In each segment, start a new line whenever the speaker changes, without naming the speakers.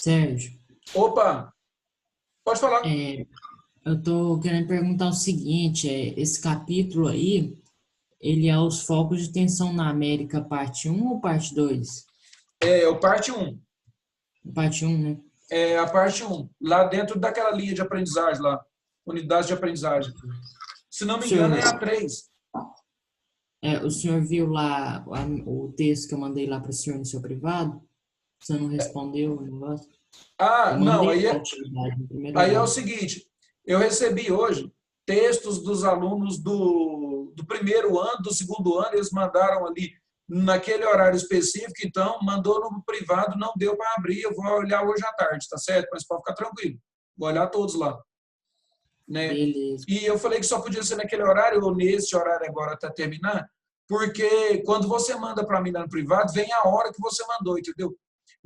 Sérgio,
Opa, pode falar.
é, eu tô querendo perguntar o seguinte, esse capítulo aí, ele é os focos de tensão na América, parte um ou parte 2?
É o parte um.
Parte um, né?
É a parte um, lá dentro daquela linha de aprendizagem lá, unidade de aprendizagem. Se não
O
me engano,
senhor,
é a 3.
o senhor viu lá o texto que eu mandei lá para o senhor no seu privado? Você não respondeu o negócio?
Ah,
Eu
não,
mandei a atividade no primeiro
aí é o
olhar.
seguinte, eu recebi hoje textos dos alunos do primeiro ano, do segundo ano, eles mandaram ali naquele horário específico, então mandou no privado, não deu para abrir, eu vou olhar hoje à tarde, tá certo? Mas pode ficar tranquilo, vou olhar todos lá. Né?
Beleza.
E eu falei que só podia ser naquele horário ou nesse horário agora até terminar, porque quando você manda para mim lá no privado, vem a hora que você mandou, entendeu?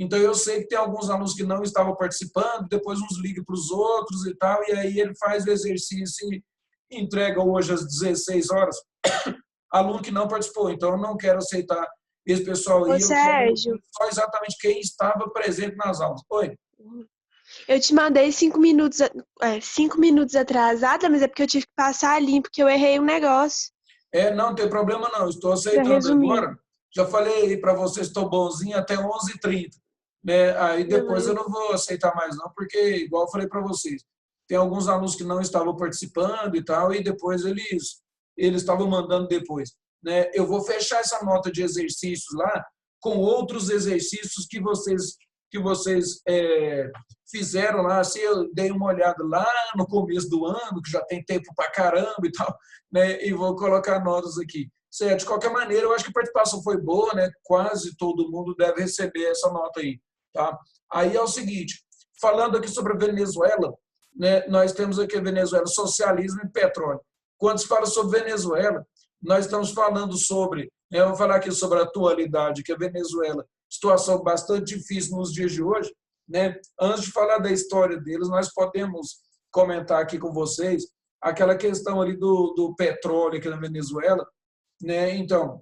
Então eu sei que tem alguns alunos que não estavam participando, depois uns ligam para os outros e tal, e aí ele faz o exercício e entrega hoje às 16 horas, aluno que não participou. Então eu não quero aceitar esse pessoal
Ô,
aí, eu quero
Sérgio,
só exatamente quem estava presente nas aulas. Oi?
eu te mandei 5 minutos, 5 minutos atrasada, mas é porque eu tive que passar ali, porque eu errei um negócio
Não tem problema não, estou
para
aceitando
resumir.
agora. Já falei para vocês, estou bonzinho até 11h30. Né? Aí depois eu
Beleza.
não vou aceitar mais não, porque, igual eu falei para vocês, tem alguns alunos que não estavam participando e tal, e depois eles estavam mandando depois. Né? Eu vou fechar essa nota de exercícios lá com outros exercícios que vocês fizeram lá. Assim, eu dei uma olhada lá no começo do ano, que já tem tempo para caramba e tal, né? E vou colocar notas aqui. Certo, de qualquer maneira, eu acho que a participação foi boa, né? Quase todo mundo deve receber essa nota aí, tá? Aí é o seguinte, falando aqui sobre a Venezuela, né? Nós temos aqui a Venezuela, socialismo e petróleo. Quando se fala sobre Venezuela, nós estamos falando sobre, né, eu vou falar aqui sobre a atualidade, que a Venezuela, situação bastante difícil nos dias de hoje, né? Antes de falar da história deles, nós podemos comentar aqui com vocês aquela questão ali do petróleo aqui na Venezuela, né? Então,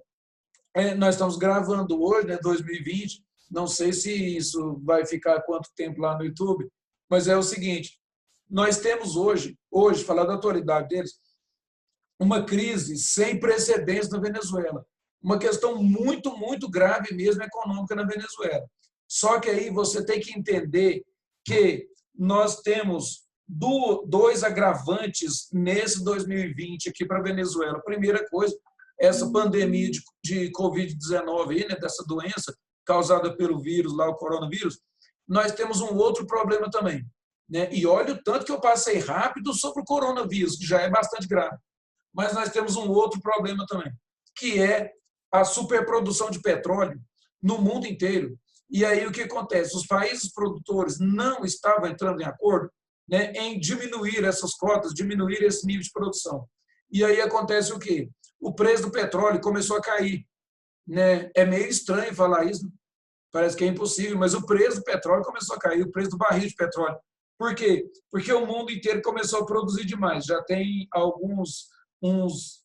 nós estamos gravando hoje, né, 2020, não sei se isso vai ficar quanto tempo lá no YouTube, mas é o seguinte, nós temos hoje, falar da atualidade deles, uma crise sem precedentes na Venezuela, uma questão muito, muito grave mesmo econômica na Venezuela. Só que aí você tem que entender que nós temos dois agravantes nesse 2020 aqui para a Venezuela. Primeira coisa, essa pandemia de Covid-19, né, dessa doença causada pelo vírus, lá o coronavírus, nós temos um outro problema também. Né? E olha o tanto que eu passei rápido sobre o coronavírus, que já é bastante grave. Mas nós temos um outro problema também, que é a superprodução de petróleo no mundo inteiro. E aí o que acontece? Os países produtores não estavam entrando em acordo, né, em diminuir essas cotas, diminuir esse nível de produção. E aí acontece o quê? O preço do petróleo começou a cair. Né? É meio estranho falar isso, parece que é impossível, mas o preço do petróleo começou a cair, o preço do barril de petróleo. Por quê? Porque o mundo inteiro começou a produzir demais. Já tem uns, uns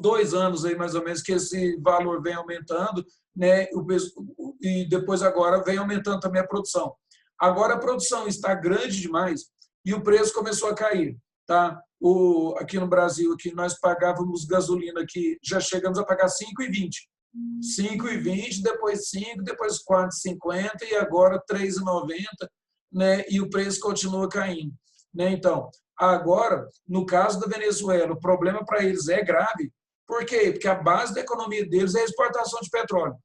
2 anos aí, mais ou menos, que esse valor vem aumentando, né? E depois agora vem aumentando também a produção. Agora a produção está grande demais e o preço começou a cair. Tá? Aqui no Brasil, aqui nós pagávamos gasolina, aqui já chegamos a pagar 5,20. 5,20, depois 5, depois 4,50 e agora 3,90, né? E o preço continua caindo. Né? Então, agora, no caso da Venezuela, o problema para eles é grave. Por quê? Porque a base da economia deles é a exportação de petróleo.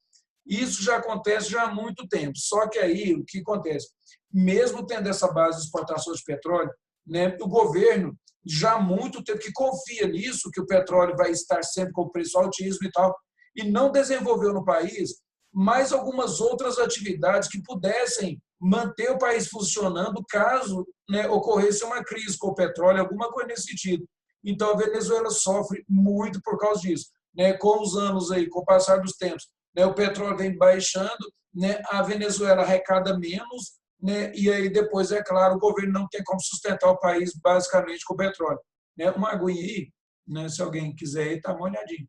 Isso já acontece já há muito tempo. Só que aí, o que acontece? Mesmo tendo essa base de exportação de petróleo, né, o governo já há muito tempo que confia nisso, que o petróleo vai estar sempre com preço altíssimo e tal, e não desenvolveu no país mais algumas outras atividades que pudessem manter o país funcionando caso, né, ocorresse uma crise com o petróleo, alguma coisa nesse sentido. Então, a Venezuela sofre muito por causa disso. Né? Com os anos, aí, com o passar dos tempos, né, o petróleo vem baixando, né, a Venezuela arrecada menos, né, e aí depois, é claro, o governo não tem como sustentar o país basicamente com o petróleo. Né? Uma aguinha aí, né, se alguém quiser aí, tá uma olhadinha.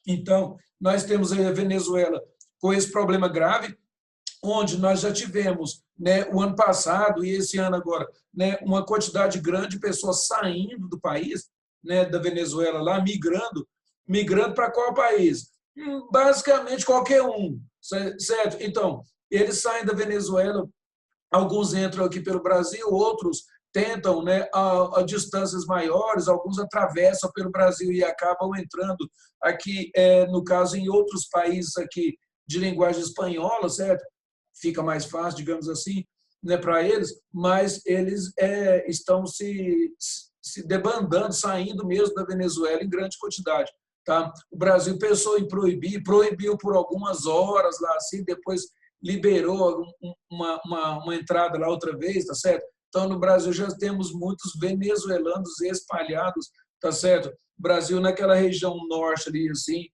Então, nós temos aí a Venezuela com esse problema grave, onde nós já tivemos, né, o ano passado e esse ano agora, né, uma quantidade grande de pessoas saindo do país, né, da Venezuela lá, migrando para qual país? Basicamente qualquer um, certo? Então, eles saem da Venezuela, alguns entram aqui pelo Brasil, outros tentam, né, a distâncias maiores, alguns atravessam pelo Brasil e acabam entrando aqui, no caso, em outros países aqui de linguagem espanhola, certo? Fica mais fácil, digamos assim, né, para eles, mas eles estão se debandando, saindo mesmo da Venezuela em grande quantidade. Tá? O Brasil pensou em proibiu por algumas horas lá, assim, depois liberou uma entrada lá outra vez, tá certo? Então, no Brasil já temos muitos venezuelanos espalhados, tá certo? O Brasil, naquela região norte ali, assim,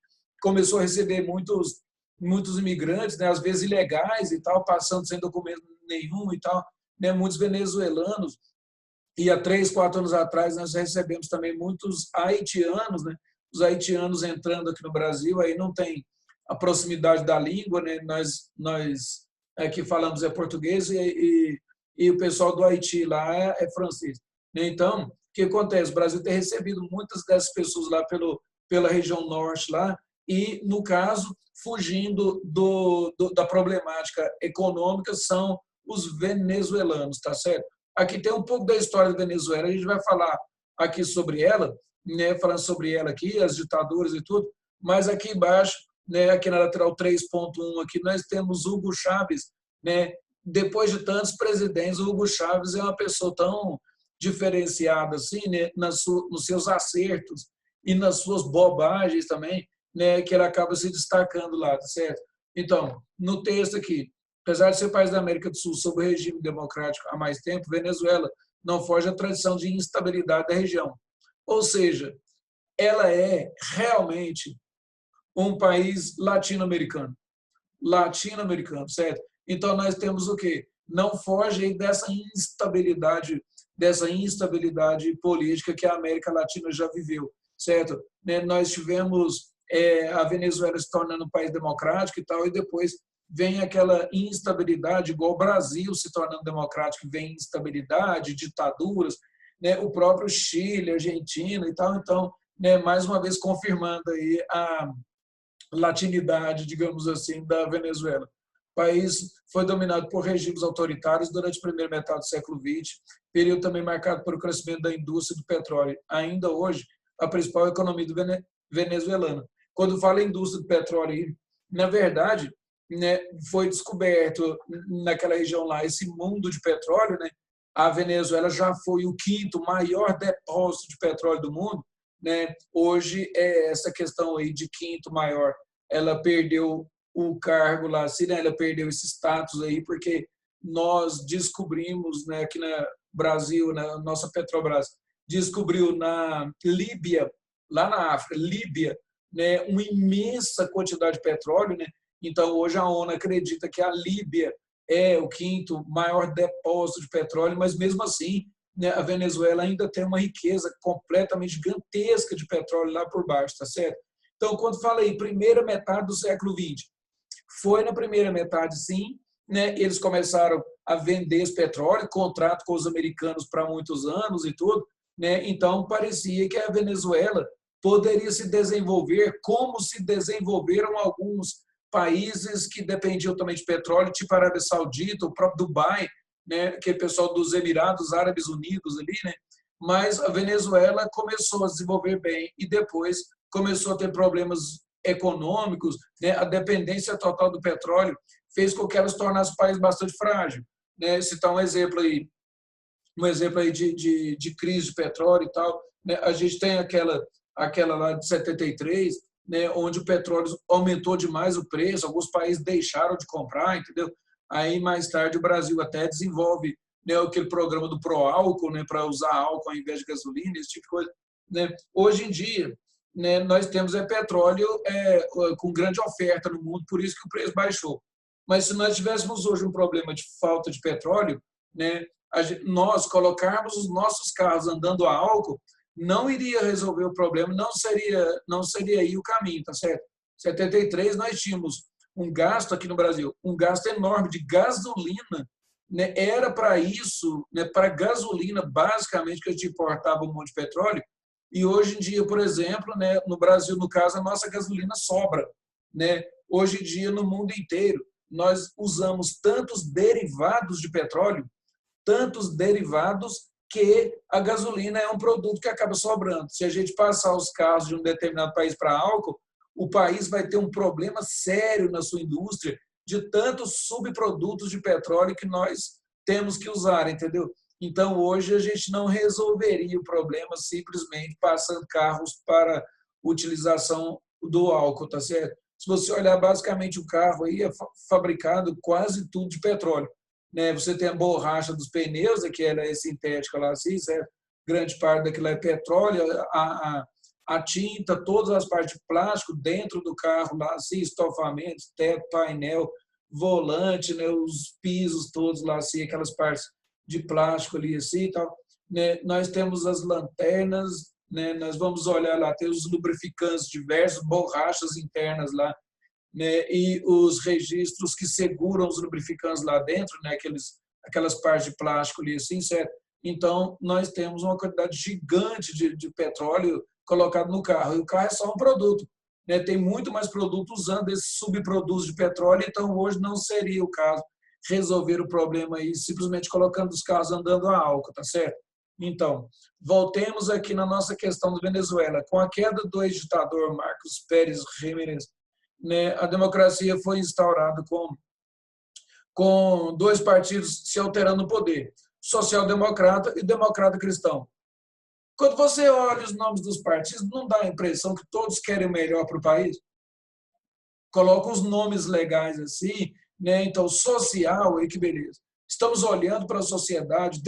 começou a receber muitos imigrantes, né, às vezes ilegais e tal, passando sem documento nenhum e tal, né, muitos venezuelanos. E há 3, 4 anos atrás nós recebemos também muitos haitianos, né? Os haitianos entrando aqui no Brasil, aí não tem a proximidade da língua, né? Nós aqui falamos português e o pessoal do Haiti lá é francês. Então, o que acontece? O Brasil tem recebido muitas dessas pessoas lá pela região norte lá e, no caso, fugindo da problemática econômica são os venezuelanos, tá certo? Aqui tem um pouco da história da Venezuela, a gente vai falar aqui sobre ela, né, falando sobre ela aqui, as ditaduras e tudo, mas aqui embaixo, né, aqui na lateral 3.1, aqui nós temos Hugo Chávez, né, depois de tantos presidentes, o Hugo Chávez é uma pessoa tão diferenciada assim, né, nos seus acertos e nas suas bobagens também, né, que ele acaba se destacando lá, certo? Então, no texto aqui, apesar de ser país da América do Sul sob o regime democrático há mais tempo, Venezuela não foge à tradição de instabilidade da região. Ou seja, ela é realmente um país latino-americano. Latino-americano, certo? Então, nós temos o quê? Não foge dessa instabilidade política que a América Latina já viveu, certo? Nós tivemos a Venezuela se tornando um país democrático e tal, e depois vem aquela instabilidade, igual o Brasil se tornando democrático, vem instabilidade, ditaduras, né? O próprio Chile, Argentina e tal. Então, né, mais uma vez confirmando aí a latinidade, digamos assim, da Venezuela. O país foi dominado por regimes autoritários durante a primeira metade do século XX, período também marcado pelo crescimento da indústria do petróleo. Ainda hoje, a principal economia venezuelana. Quando fala em indústria do petróleo, na verdade, né, foi descoberto naquela região lá esse mundo de petróleo, né? A Venezuela já foi o 5º maior depósito de petróleo do mundo, né? Hoje essa questão aí de 5º maior, ela perdeu o cargo lá, assim, né? Ela perdeu esse status aí porque nós descobrimos, né, aqui no Brasil, na nossa Petrobras descobriu na Líbia, lá na África, Líbia, né, uma imensa quantidade de petróleo, né? Então, hoje a ONU acredita que a Líbia é o 5º maior depósito de petróleo, mas mesmo assim, né, a Venezuela ainda tem uma riqueza completamente gigantesca de petróleo lá por baixo, tá certo? Então, quando fala aí, primeira metade do século XX, foi na primeira metade, sim, né, eles começaram a vender esse petróleo, contrato com os americanos para muitos anos e tudo, né? Então, parecia que a Venezuela poderia se desenvolver como se desenvolveram alguns países que dependiam também de petróleo, tipo a Arábia Saudita, o próprio Dubai, né, que é o pessoal dos Emirados Árabes Unidos ali, né? Mas a Venezuela começou a se desenvolver bem e depois começou a ter problemas econômicos, né? A dependência total do petróleo fez com que ela se tornasse um país bastante frágil, né? Citar um exemplo aí de crise de petróleo e tal, né? A gente tem aquela lá de 73, né, onde o petróleo aumentou demais o preço, alguns países deixaram de comprar, entendeu? Aí, mais tarde, o Brasil até desenvolve, né, aquele programa do pró-álcool, né, para usar álcool ao invés de gasolina, esse tipo de coisa, né? Hoje em dia, né, nós temos petróleo com grande oferta no mundo, por isso que o preço baixou. Mas se nós tivéssemos hoje um problema de falta de petróleo, né, nós colocarmos os nossos carros andando a álcool, não iria resolver o problema, não seria aí o caminho, tá certo? Em 73 nós tínhamos um gasto aqui no Brasil, um gasto enorme de gasolina, né? Era para isso, né? Para gasolina, basicamente, que a gente importava um monte de petróleo, e hoje em dia, por exemplo, né? No Brasil, no caso, a nossa gasolina sobra, né? Hoje em dia, no mundo inteiro, nós usamos tantos derivados de petróleo, tantos derivados, que a gasolina é um produto que acaba sobrando. Se a gente passar os carros de um determinado país para álcool, o país vai ter um problema sério na sua indústria de tantos subprodutos de petróleo que nós temos que usar, entendeu? Então, hoje, a gente não resolveria o problema simplesmente passando carros para utilização do álcool, tá certo? Se você olhar, basicamente, o carro aí é fabricado quase tudo de petróleo, né? Você tem a borracha dos pneus, que ela é sintética lá, assim, certo? Grande parte daquilo é petróleo, a tinta, todas as partes de plástico dentro do carro, lá, assim, estofamentos, teto, painel, volante, né? Os pisos todos lá, assim, aquelas partes de plástico ali, assim, e tal, né? Nós temos as lanternas, né? Nós vamos olhar lá, tem os lubrificantes diversos, borrachas internas lá, né? E os registros que seguram os lubrificantes lá dentro, né? Aquelas partes de plástico ali, assim, certo? Então, nós temos uma quantidade gigante de petróleo colocado no carro. E o carro é só um produto, né? Tem muito mais produto usando esses subprodutos de petróleo, então hoje não seria o caso resolver o problema aí simplesmente colocando os carros andando a álcool, tá certo? Então, voltemos aqui na nossa questão do Venezuela. Com a queda do ex-ditador Marcos Pérez Jiménez, né, a democracia foi instaurada com dois partidos se alterando no poder, social-democrata e democrata cristão. Quando você olha os nomes dos partidos, não dá a impressão que todos querem o melhor para o país? Colocam os nomes legais assim, né? Então, social, aí que beleza. Estamos olhando para a sociedade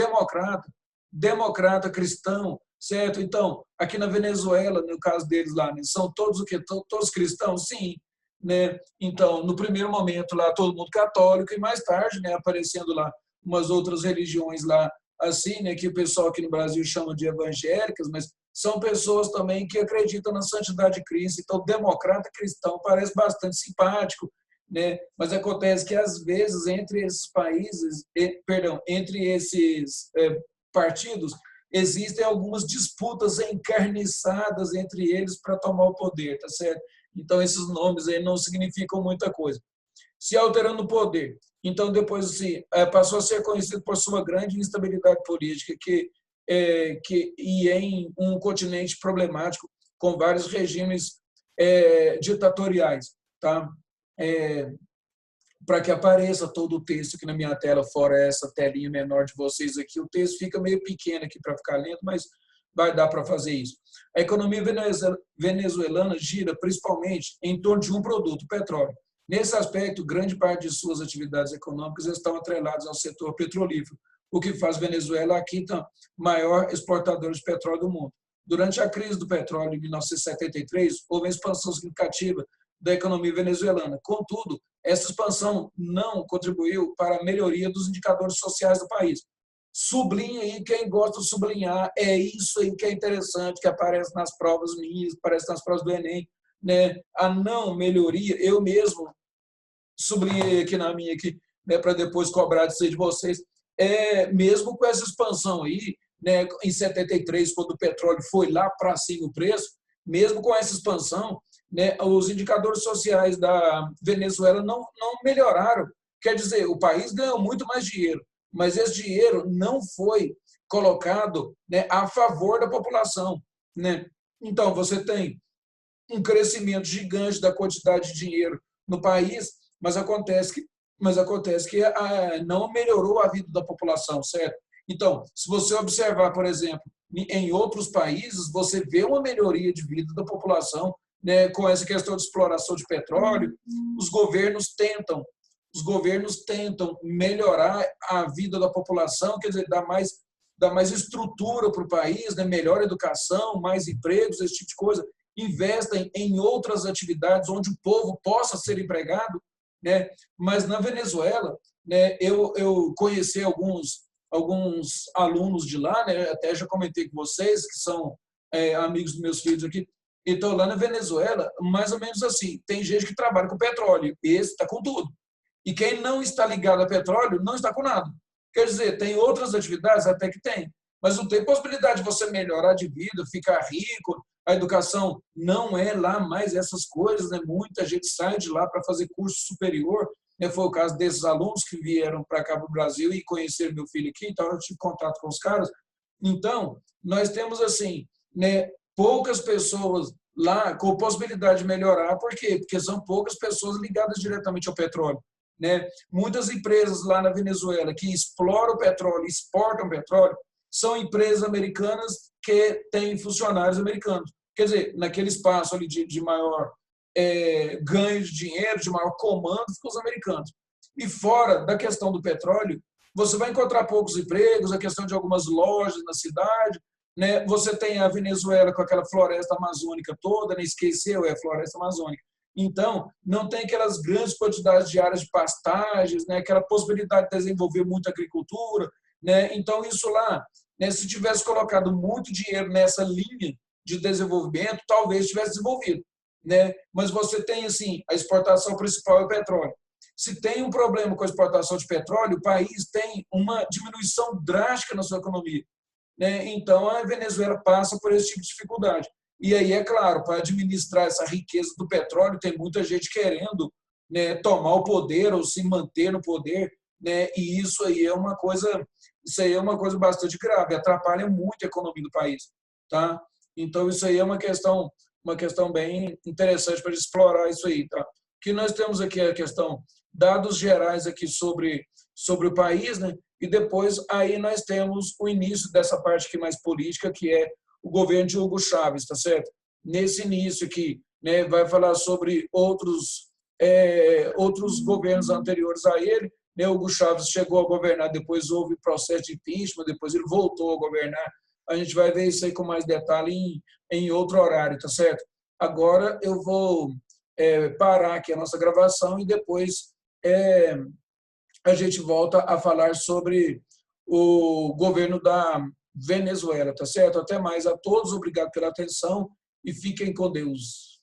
democrata cristão, certo? Então, aqui na Venezuela, no caso deles lá, né, são todos o quê? Todos cristãos? Sim. Né? Então, no primeiro momento lá, todo mundo católico, e mais tarde, né, aparecendo lá umas outras religiões lá, assim, né, que o pessoal aqui no Brasil chama de evangélicas, mas são pessoas também que acreditam na santidade de Cristo. Então, democrata cristão parece bastante simpático, né? Mas acontece que, às vezes, entre esses países, entre esses partidos, existem algumas disputas encarniçadas entre eles para tomar o poder, tá certo? Então, esses nomes aí não significam muita coisa. Se alterando o poder. Então, depois, assim, passou a ser conhecido por sua grande instabilidade política e em um continente problemático, com vários regimes ditatoriais. Tá? Para que apareça todo o texto aqui na minha tela, fora essa telinha menor de vocês aqui, o texto fica meio pequeno aqui para ficar lento, mas vai dar para fazer isso. A economia venezuelana gira principalmente em torno de um produto, o petróleo. Nesse aspecto, grande parte de suas atividades econômicas estão atreladas ao setor petrolífero, o que faz Venezuela a quinta maior exportadora de petróleo do mundo. Durante a crise do petróleo em 1973, houve uma expansão significativa da economia venezuelana. Contudo, essa expansão não contribuiu para a melhoria dos indicadores sociais do país. Sublinha aí, quem gosta de sublinhar, é isso aí que é interessante, que aparece nas provas minhas, aparece nas provas do Enem, né? A não melhoria, eu mesmo sublinhei aqui na minha, aqui, né, para depois cobrar disso aí de vocês, mesmo com essa expansão aí, né, em 73, quando o petróleo foi lá para cima o preço, mesmo com essa expansão, né, os indicadores sociais da Venezuela não melhoraram. Quer dizer, o país ganhou muito mais dinheiro, mas esse dinheiro não foi colocado, né, a favor da população, né? Então, você tem um crescimento gigante da quantidade de dinheiro no país, mas acontece que não melhorou a vida da população, certo? Então, se você observar, por exemplo, em outros países, você vê uma melhoria de vida da população, né, com essa questão de exploração de petróleo. Os governos tentam melhorar a vida da população, quer dizer, dar mais estrutura para o país, né, melhor educação, mais empregos, esse tipo de coisa. Investem em outras atividades onde o povo possa ser empregado, né? Mas na Venezuela, né, eu conheci alguns alunos de lá, né, até já comentei com vocês, que são amigos dos meus filhos aqui, Então, lá na Venezuela, mais ou menos assim, tem gente que trabalha com petróleo, esse está com tudo. E quem não está ligado a petróleo não está com nada. Quer dizer, tem outras atividades até que tem, mas não tem possibilidade de você melhorar de vida, ficar rico. A educação não é lá mais essas coisas, né? Muita gente sai de lá para fazer curso superior, né? Foi o caso desses alunos que vieram para cá para o Brasil e conheceram meu filho aqui, então eu tive contato com os caras. Então, nós temos assim, né, poucas pessoas lá com possibilidade de melhorar. Por quê? Porque são poucas pessoas ligadas diretamente ao petróleo, né? Muitas empresas lá na Venezuela que exploram o petróleo, exportam petróleo, são empresas americanas que têm funcionários americanos. Quer dizer, naquele espaço ali de maior ganho de dinheiro, de maior comando, ficam os americanos. E fora da questão do petróleo, você vai encontrar poucos empregos, a questão de algumas lojas na cidade, né? Você tem a Venezuela com aquela floresta amazônica toda, né? Esqueceu, é a floresta amazônica. Então, não tem aquelas grandes quantidades de áreas de pastagens, né? Aquela possibilidade de desenvolver muita agricultura, né? Então, isso lá, né? Se tivesse colocado muito dinheiro nessa linha de desenvolvimento, talvez tivesse desenvolvido, né? Mas você tem, assim, a exportação principal é o petróleo. Se tem um problema com a exportação de petróleo, o país tem uma diminuição drástica na sua economia, né? Então, a Venezuela passa por esse tipo de dificuldade. E aí, é claro, para administrar essa riqueza do petróleo, tem muita gente querendo, né, tomar o poder ou se manter no poder, né? E isso aí é uma coisa bastante grave, atrapalha muito a economia do país, tá? Então, isso aí é uma questão bem interessante para explorar isso aí, tá? Que nós temos aqui a questão, dados gerais aqui sobre o país, né? E depois aí nós temos o início dessa parte aqui mais política, que é o governo de Hugo Chávez, tá certo? Nesse início aqui, né, vai falar sobre outros governos anteriores a ele, né? Hugo Chávez chegou a governar, depois houve processo de impeachment, depois ele voltou a governar. A gente vai ver isso aí com mais detalhe em outro horário, tá certo? Agora eu vou parar aqui a nossa gravação e depois a gente volta a falar sobre o governo da Venezuela, tá certo? Até mais a todos, obrigado pela atenção e fiquem com Deus.